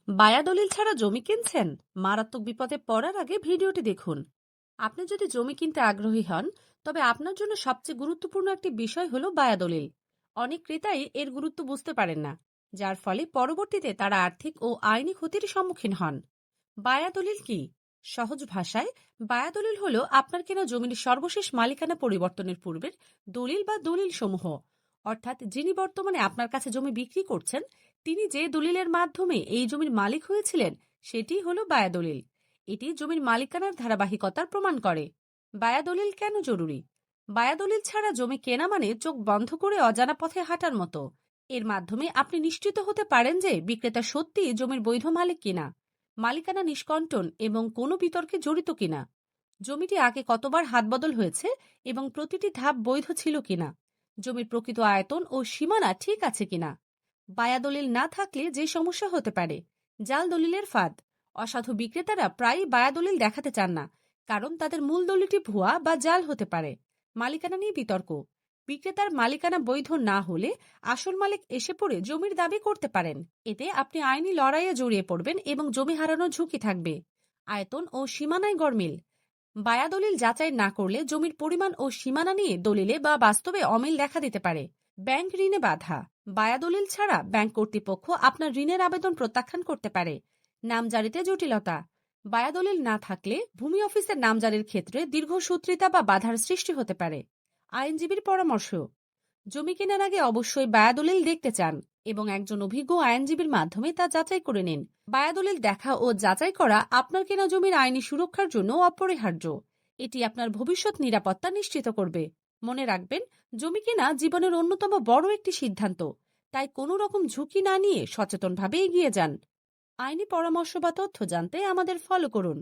বায়া দলিল ছাড়া জমি কিনছেন? মারাত্মক বিপদে পড়ার আগে ভিডিওটি দেখুন। আপনি যদি জমি কিনতে আগ্রহী হন, তবে আপনার জন্য সবচেয়ে গুরুত্বপূর্ণ একটি বিষয় হলো বায়া দলিল। অনেক ক্রেতাই এর গুরুত্ব বুঝতে পারেন না, যার ফলে পরবর্তীতে তারা আর্থিক ও আইনি ক্ষতির সম্মুখীন হন। বায়া দলিল কি? সহজ ভাষায়, বায়া দলিল হলো আপনার কেনা জমির সর্বশেষ মালিকানা পরিবর্তনের পূর্বের দলিল বা দলিল সমূহ। অর্থাৎ যিনি বর্তমানে আপনার কাছে জমি বিক্রি করছেন, তিনি যে দলিলের মাধ্যমে এই জমির মালিক হয়েছিলেন, সেটি হলো বায়া দলিল। এটি জমির মালিকানার ধারাবাহিকতার প্রমাণ করে। বায়া দলিল কেন জরুরি? বায়া দলিল ছাড়া জমি কেনা মানে চোখ বন্ধ করে অজানা পথে হাঁটার মতো। এর মাধ্যমে আপনি নিশ্চিত হতে পারেন যে বিক্রেতা সত্যি জমির বৈধ মালিক কিনা, মালিকানা নিষ্কণ্টন এবং কোনো বিতর্কে জড়িত কিনা, জমিটি আগে কতবার হাতবদল হয়েছে এবং প্রতিটি ধাপ বৈধ ছিল কিনা, জমির প্রকৃত আয়তন ও সীমানা ঠিক আছে কিনা। বায়া দলিল না থাকলে যে সমস্যা হতে পারে: জাল দলিলের ফাঁদ। অসাধু বিক্রেতারা প্রায়ই বায়া দলিল দেখাতে চান না, কারণ তাদের মূল দলিলটি ভুয়া বা জাল হতে পারে। মালিকানা নিয়ে বিতর্ক। বিক্রেতার মালিকানা বৈধ না হলে আসল মালিক এসে পড়ে জমির দাবি করতে পারেন। এতে আপনি আইনি লড়াইয়ে জড়িয়ে পড়বেন এবং জমি হারানোর ঝুঁকি থাকবে। আয়তন ও সীমানায় গরমিল। বায়া দলিল যাচাই না করলে জমির পরিমাণ ও সীমানা নিয়ে দলিলে বা বাস্তবে অমিল দেখা দিতে পারে। ব্যাংক ঋণে বাধা। বায়া দলিল ছাড়া ব্যাংক কর্তৃপক্ষ আপনার ঋণের আবেদন প্রত্যাখ্যান করতে পারে। নামজারিতে জটিলতা। বায়া দলিল না থাকলে ভূমি অফিসের নামজারির ক্ষেত্রে দীর্ঘসূত্রিতা বা বাধার সৃষ্টি হতে পারে। আইনজীবীর পরামর্শ। জমি কেনার আগে অবশ্যই বায়া দলিল দেখতে চান এবং একজন অভিজ্ঞ আইনজীবীর মাধ্যমে তা যাচাই করে নিন। বায়া দলিল দেখা ও যাচাই করা আপনার কেনা জমির আইনি সুরক্ষার জন্য অপরিহার্য। এটি আপনার ভবিষ্যৎ নিরাপত্তা নিশ্চিত করবে। মনে রাখবেন, জমি কেনা জীবনের অন্যতম বড় একটি সিদ্ধান্ত, তাই কোনো রকম ঝুঁকি না নিয়ে সচেতনভাবে এগিয়ে যান। আইনি পরামর্শ বা তথ্য জানতে আমাদের ফলো করুন।